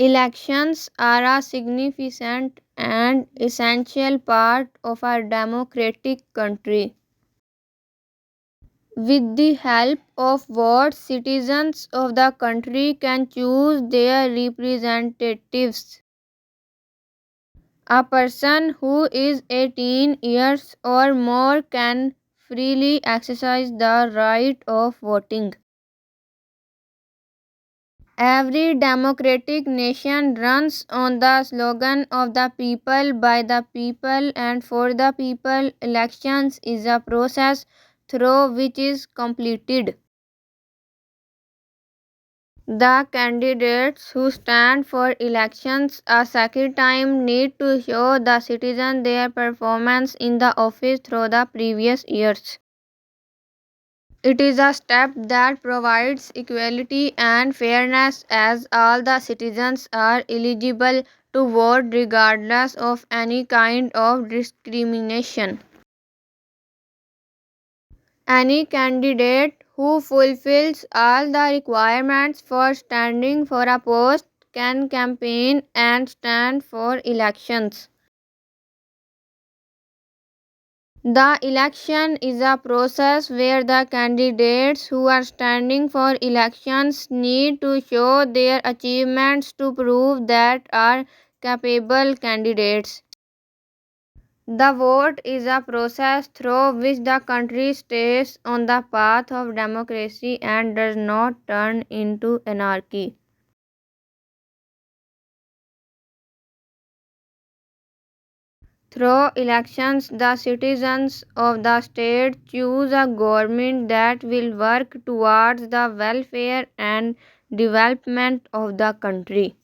Elections are a significant and essential part of a democratic country. With the help of votes, citizens of the country can choose their representatives. A person who is 18 years or more can freely exercise the right of voting. Every democratic nation runs on the slogan of the people, by the people, and for the people. Elections is a process through which is completed. The candidates who stand for elections a second time need to show the citizen their performance in the office through the previous years. It is a step that provides equality and fairness, as all the citizens are eligible to vote regardless of any kind of discrimination. Any candidate who fulfills all the requirements for standing for a post can campaign and stand for elections. The election is a process where the candidates who are standing for elections need to show their achievements to prove that are capable candidates. The vote is a process through which the country stays on the path of democracy and does not turn into anarchy. Through elections, the citizens of the state choose a government that will work towards the welfare and development of the country.